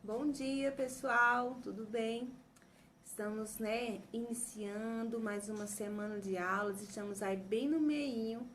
Bom dia, pessoal, tudo bem? Estamos, iniciando mais uma semana de aulas, estamos aí bem no meinho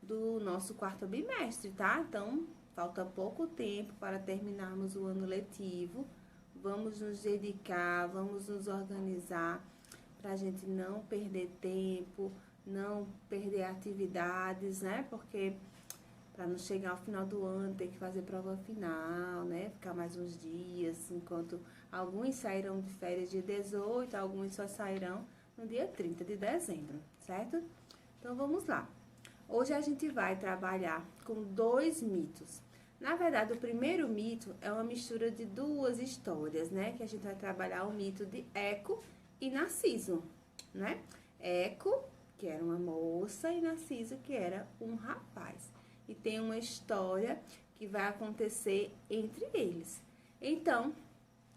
do nosso quarto bimestre, tá? Então, falta pouco tempo para terminarmos o ano letivo. Vamos nos dedicar, vamos nos organizar para a gente não perder tempo, não perder atividades, né? Porque para não chegar ao final do ano, ter que fazer prova final, né? Ficar mais uns dias, enquanto alguns sairão de férias dia 18, alguns só sairão no dia 30 de dezembro, certo? Então, vamos lá. Hoje a gente vai trabalhar com dois mitos. Na verdade, o primeiro mito é uma mistura de duas histórias, né? Que a gente vai trabalhar o mito de Eco e Narciso, né? Eco, que era uma moça, e Narciso, que era um rapaz. E tem uma história que vai acontecer entre eles. Então,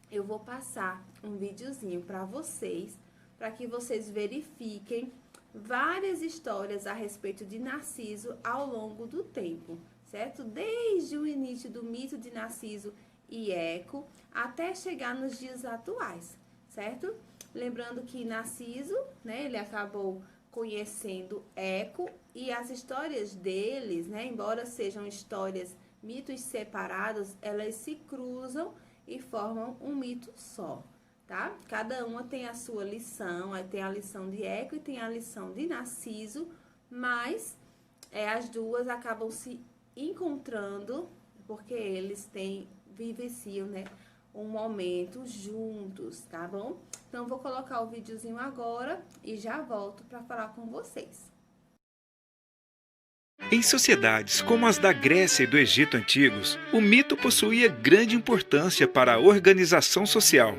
eu vou passar um videozinho para que vocês verifiquem várias histórias a respeito de Narciso ao longo do tempo, certo? Desde o início do mito de Narciso e Eco até chegar nos dias atuais, certo? Lembrando que Narciso, né, ele acabou conhecendo Eco e as histórias deles, né, embora sejam histórias, mitos separados, elas se cruzam e formam um mito só, tá? Cada uma tem a sua lição, aí tem a lição de Eco e tem a lição de Narciso, mas as duas acabam se encontrando porque eles vivenciam, né, um momento juntos, tá bom? Então, vou colocar o videozinho agora e já volto para falar com vocês. Em sociedades como as da Grécia e do Egito antigos, o mito possuía grande importância para a organização social.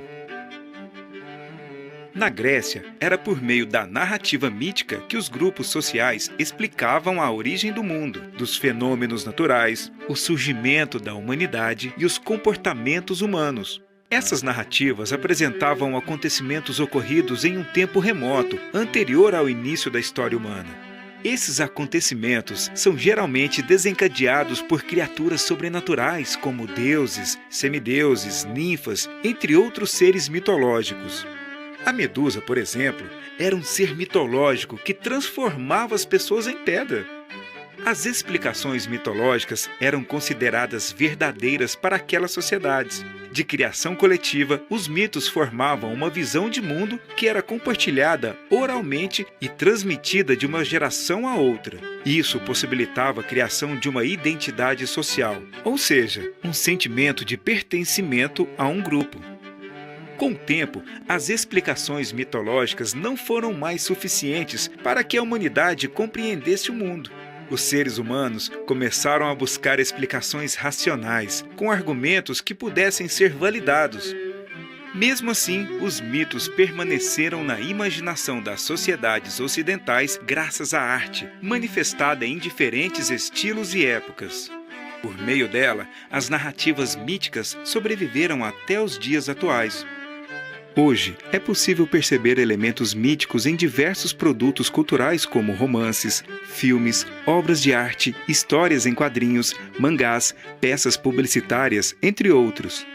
Na Grécia, era por meio da narrativa mítica que os grupos sociais explicavam a origem do mundo, dos fenômenos naturais, o surgimento da humanidade e os comportamentos humanos. Essas narrativas apresentavam acontecimentos ocorridos em um tempo remoto, anterior ao início da história humana. Esses acontecimentos são geralmente desencadeados por criaturas sobrenaturais, como deuses, semideuses, ninfas, entre outros seres mitológicos. A Medusa, por exemplo, era um ser mitológico que transformava as pessoas em pedra. As explicações mitológicas eram consideradas verdadeiras para aquelas sociedades. De criação coletiva, os mitos formavam uma visão de mundo que era compartilhada oralmente e transmitida de uma geração a outra. Isso possibilitava a criação de uma identidade social, ou seja, um sentimento de pertencimento a um grupo. Com o tempo, as explicações mitológicas não foram mais suficientes para que a humanidade compreendesse o mundo. Os seres humanos começaram a buscar explicações racionais, com argumentos que pudessem ser validados. Mesmo assim, os mitos permaneceram na imaginação das sociedades ocidentais graças à arte, manifestada em diferentes estilos e épocas. Por meio dela, as narrativas míticas sobreviveram até os dias atuais. Hoje, é possível perceber elementos míticos em diversos produtos culturais como romances, filmes, obras de arte, histórias em quadrinhos, mangás, peças publicitárias, entre outros.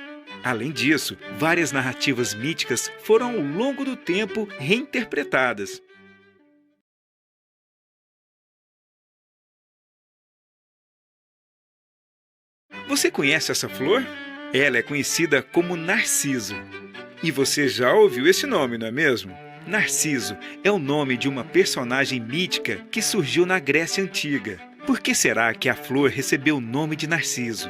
Além disso, várias narrativas míticas foram ao longo do tempo reinterpretadas. Você conhece essa flor? Ela é conhecida como narciso. E você já ouviu esse nome, não é mesmo? Narciso é o nome de uma personagem mítica que surgiu na Grécia Antiga. Por que será que a flor recebeu o nome de Narciso?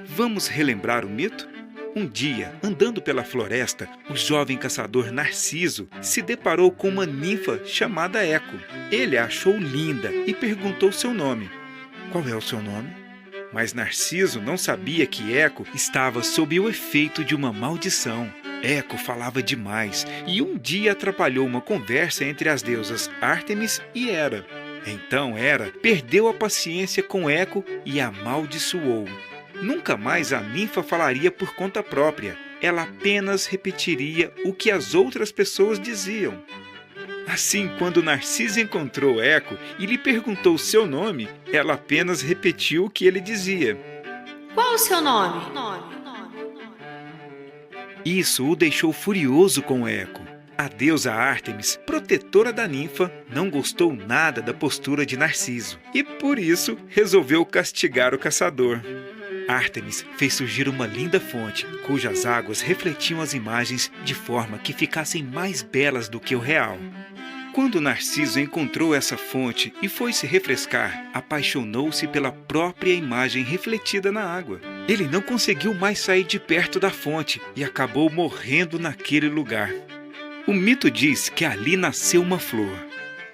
Vamos relembrar o mito? Um dia, andando pela floresta, o jovem caçador Narciso se deparou com uma ninfa chamada Eco. Ele a achou linda e perguntou seu nome. Qual é o seu nome? Mas Narciso não sabia que Eco estava sob o efeito de uma maldição. Eco falava demais e um dia atrapalhou uma conversa entre as deusas Ártemis e Hera. Então Hera perdeu a paciência com Eco e a amaldiçoou. Nunca mais a ninfa falaria por conta própria. Ela apenas repetiria o que as outras pessoas diziam. Assim, quando Narciso encontrou Eco e lhe perguntou seu nome, ela apenas repetiu o que ele dizia. Qual o seu nome? Isso o deixou furioso com Eco. A deusa Ártemis, protetora da ninfa, não gostou nada da postura de Narciso e, por isso, resolveu castigar o caçador. Ártemis fez surgir uma linda fonte, cujas águas refletiam as imagens de forma que ficassem mais belas do que o real. Quando Narciso encontrou essa fonte e foi se refrescar, apaixonou-se pela própria imagem refletida na água. Ele não conseguiu mais sair de perto da fonte e acabou morrendo naquele lugar. O mito diz que ali nasceu uma flor,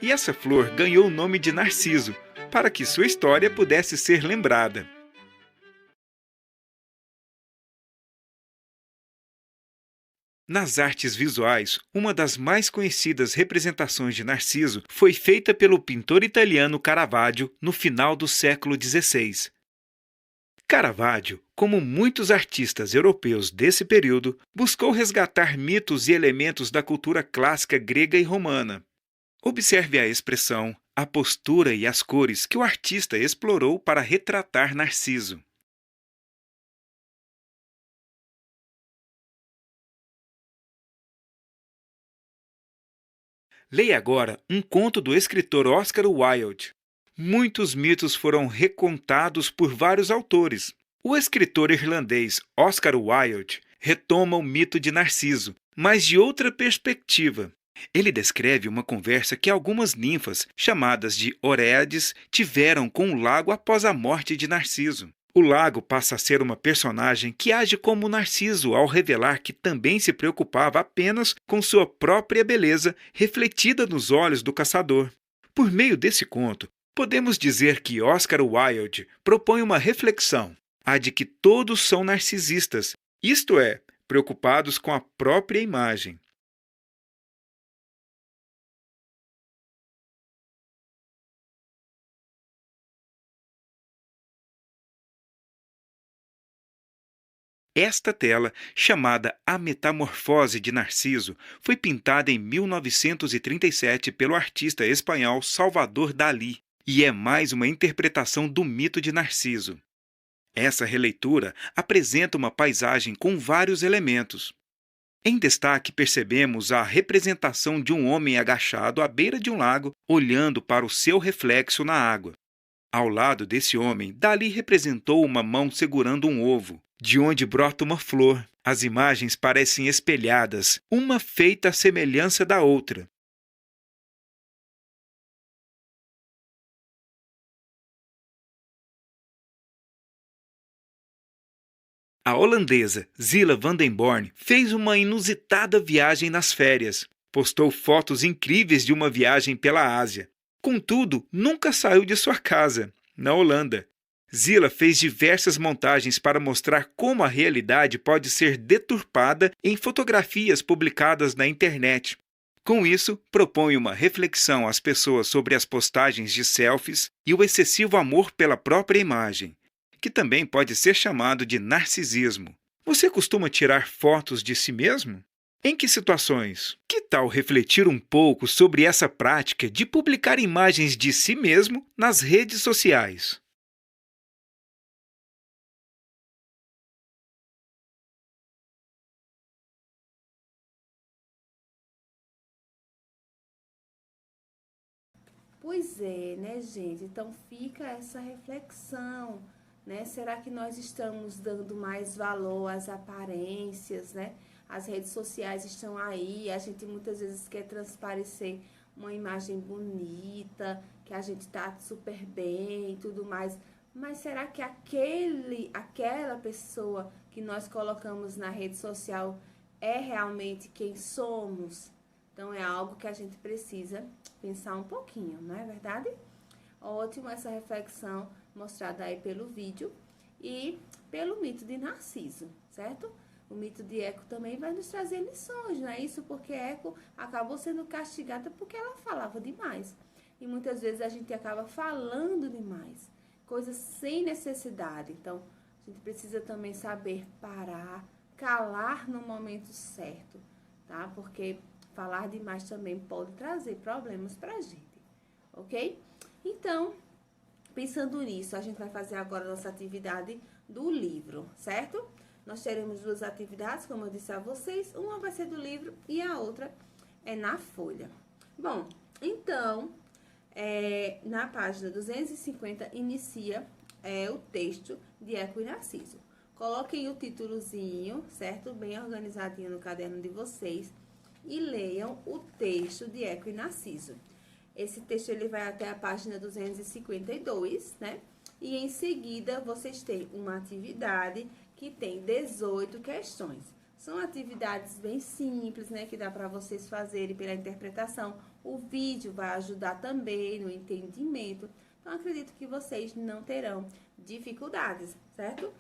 e essa flor ganhou o nome de Narciso, para que sua história pudesse ser lembrada. Nas artes visuais, uma das mais conhecidas representações de Narciso foi feita pelo pintor italiano Caravaggio no final do século XVI. Caravaggio, como muitos artistas europeus desse período, buscou resgatar mitos e elementos da cultura clássica grega e romana. Observe a expressão, a postura e as cores que o artista explorou para retratar Narciso. Leia agora um conto do escritor Oscar Wilde. Muitos mitos foram recontados por vários autores. O escritor irlandês Oscar Wilde retoma o mito de Narciso, mas de outra perspectiva. Ele descreve uma conversa que algumas ninfas, chamadas de Oréades, tiveram com o lago após a morte de Narciso. O lago passa a ser uma personagem que age como Narciso ao revelar que também se preocupava apenas com sua própria beleza refletida nos olhos do caçador. Por meio desse conto, podemos dizer que Oscar Wilde propõe uma reflexão, a de que todos são narcisistas, isto é, preocupados com a própria imagem. Esta tela, chamada A Metamorfose de Narciso, foi pintada em 1937 pelo artista espanhol Salvador Dalí e é mais uma interpretação do mito de Narciso. Essa releitura apresenta uma paisagem com vários elementos. Em destaque, percebemos a representação de um homem agachado à beira de um lago, olhando para o seu reflexo na água. Ao lado desse homem, Dalí representou uma mão segurando um ovo, de onde brota uma flor. As imagens parecem espelhadas, uma feita à semelhança da outra. A holandesa Zilla van den Born fez uma inusitada viagem nas férias. Postou fotos incríveis de uma viagem pela Ásia. Contudo, nunca saiu de sua casa, na Holanda. Zilla fez diversas montagens para mostrar como a realidade pode ser deturpada em fotografias publicadas na internet. Com isso, propõe uma reflexão às pessoas sobre as postagens de selfies e o excessivo amor pela própria imagem, que também pode ser chamado de narcisismo. Você costuma tirar fotos de si mesmo? Em que situações? Que tal refletir um pouco sobre essa prática de publicar imagens de si mesmo nas redes sociais? Pois é, né, gente? Então fica essa reflexão, né? Será que nós estamos dando mais valor às aparências, né? As redes sociais estão aí, a gente muitas vezes quer transparecer uma imagem bonita, que a gente tá super bem e tudo mais. Mas será que aquela pessoa que nós colocamos na rede social é realmente quem somos? Então é algo que a gente precisa pensar um pouquinho, não é verdade? Ótimo essa reflexão mostrada aí pelo vídeo e pelo mito de Narciso, certo? O mito de Eco também vai nos trazer lições, não é isso? Porque Eco acabou sendo castigada porque ela falava demais. E muitas vezes a gente acaba falando demais, coisas sem necessidade. Então, a gente precisa também saber parar, calar no momento certo, tá? Porque falar demais também pode trazer problemas pra gente, ok? Então, pensando nisso, a gente vai fazer agora a nossa atividade do livro, certo? Nós teremos duas atividades, como eu disse a vocês. Uma vai ser do livro e a outra é na folha. Bom, então, na página 250 inicia o texto de Eco e Narciso. Coloquem o títulozinho, certo? Bem organizadinho no caderno de vocês. E leiam o texto de Eco e Narciso. Esse texto ele vai até a página 252, né? E em seguida, vocês têm uma atividade que tem 18 questões. São atividades bem simples, né? Que dá para vocês fazerem pela interpretação. O vídeo vai ajudar também no entendimento. Então, acredito que vocês não terão dificuldades, certo?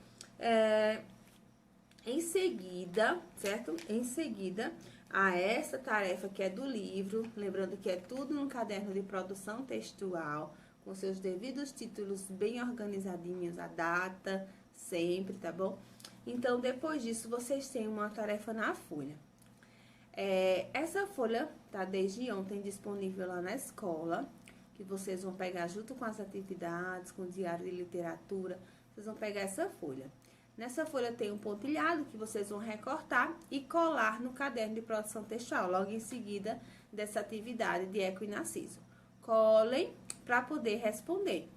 Em seguida, certo? Em seguida, a essa tarefa que é do livro, lembrando que é tudo no caderno de produção textual, com seus devidos títulos bem organizadinhos, a data, sempre, tá bom? Então, depois disso, vocês têm uma tarefa na folha. Essa folha tá desde ontem disponível lá na escola, que vocês vão pegar junto com as atividades, com o diário de literatura, vocês vão pegar essa folha. Nessa folha tem um pontilhado que vocês vão recortar e colar no caderno de produção textual, logo em seguida dessa atividade de Eco e Narciso. Colhem para poder responder.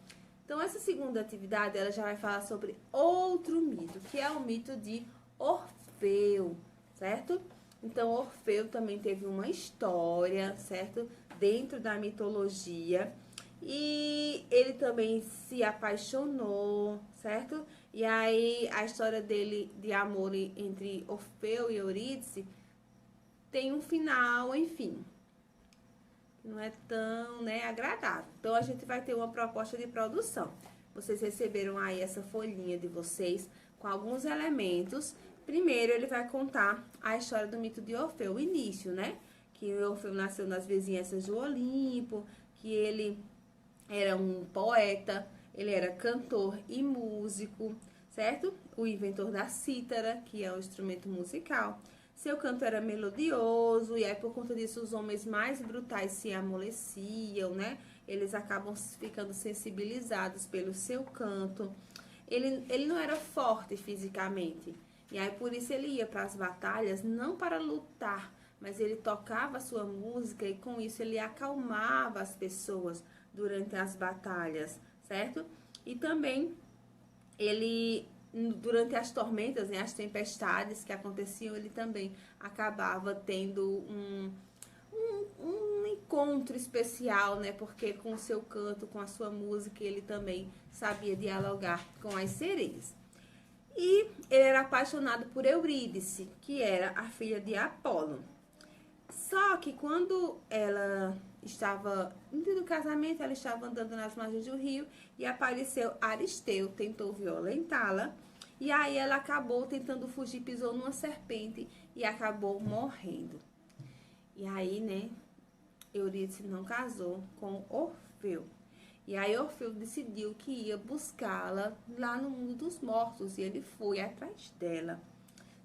Então, essa segunda atividade, ela já vai falar sobre outro mito, que é o mito de Orfeu, certo? Então, Orfeu também teve uma história, certo? Dentro da mitologia. E ele também se apaixonou, certo? E aí, a história dele de amor entre Orfeu e Eurídice tem um final, enfim, não é tão, né, agradável. Então, a gente vai ter uma proposta de produção. Vocês receberam aí essa folhinha de vocês com alguns elementos. Primeiro, ele vai contar a história do mito de Orfeu, o início, né? Que Orfeu nasceu nas vizinhanças do Olimpo, que ele era um poeta, ele era cantor e músico, certo? O inventor da cítara, que é um instrumento musical. Seu canto era melodioso, e aí por conta disso os homens mais brutais se amoleciam, né? Eles acabam ficando sensibilizados pelo seu canto. Ele não era forte fisicamente, e aí por isso ele ia para as batalhas não para lutar, mas ele tocava a sua música e com isso ele acalmava as pessoas durante as batalhas, certo? E também ele, durante as tormentas, né, as tempestades que aconteciam, ele também acabava tendo um encontro especial, né? Porque com o seu canto, com a sua música, ele também sabia dialogar com as sereias. E ele era apaixonado por Eurídice, que era a filha de Apolo. Só que quando ela estava indo do casamento, ela estava andando nas margens do rio e apareceu Aristeu, tentou violentá-la. E aí ela acabou tentando fugir, pisou numa serpente e acabou morrendo. E aí, né, Eurídice não casou com Orfeu. E aí Orfeu decidiu que ia buscá-la lá no mundo dos mortos. E ele foi atrás dela,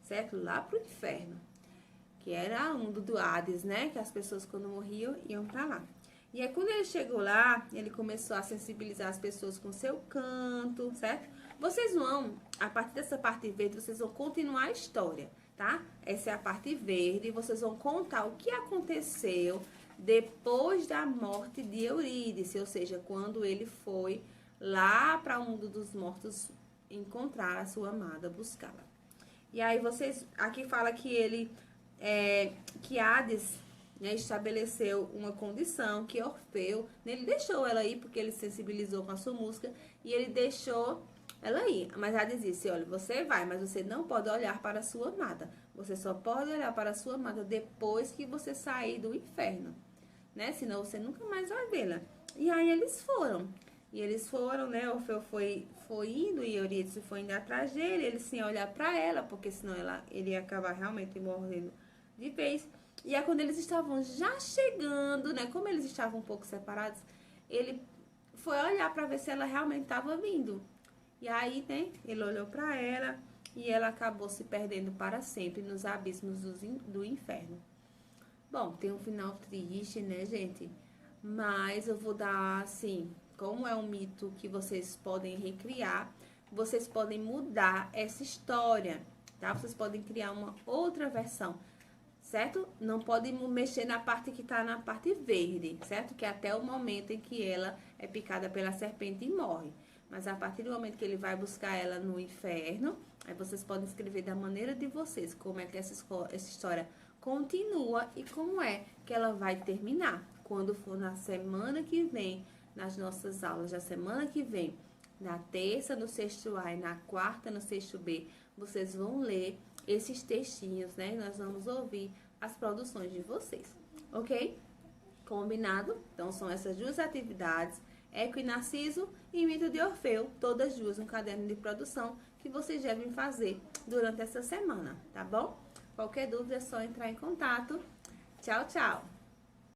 certo? Lá pro inferno, que era o mundo do Hades, né? Que as pessoas quando morriam iam pra lá. E aí quando ele chegou lá, ele começou a sensibilizar as pessoas com seu canto, certo? Vocês vão, a partir dessa parte verde, vocês vão continuar a história, tá? Essa é a parte verde e vocês vão contar o que aconteceu depois da morte de Eurídice, ou seja, quando ele foi lá para o mundo dos mortos encontrar a sua amada, buscá-la. E aí vocês, aqui fala que ele, que Hades, né, estabeleceu uma condição, que Orfeu, né, ele deixou ela ir porque ele sensibilizou com a sua música e ele deixou ela ir. Mas Hades disse, olha, você vai, mas você não pode olhar para a sua amada. Você só pode olhar para a sua amada depois que você sair do inferno, né? Senão você nunca mais vai vê-la. E aí eles foram. E eles foram, né? Orfeu foi indo e Eurídice foi indo atrás dele. Ele sem olhar para ela, porque senão ele ia acabar realmente morrendo de vez. E aí quando eles estavam já chegando, né? Como eles estavam um pouco separados, ele foi olhar para ver se ela realmente estava vindo. E aí, né? Ele olhou para ela e ela acabou se perdendo para sempre nos abismos do inferno. Bom, tem um final triste, né, gente? Mas eu vou dar, assim, como é um mito que vocês podem recriar, vocês podem mudar essa história, tá? Vocês podem criar uma outra versão, certo? Não pode mexer na parte que tá na parte verde, certo? Que é até o momento em que ela é picada pela serpente e morre. Mas a partir do momento que ele vai buscar ela no inferno, aí vocês podem escrever da maneira de vocês, como é que essa história continua e como é que ela vai terminar. Quando for na semana que vem, nas nossas aulas da semana que vem, na terça no sexto A e na quarta no sexto B, vocês vão ler esses textinhos, né? Nós vamos ouvir as produções de vocês, ok? Combinado? Então, são essas duas atividades, Eco e Narciso e Mito de Orfeu, todas duas um caderno de produção que vocês devem fazer durante essa semana, tá bom? Qualquer dúvida é só entrar em contato. Tchau, tchau!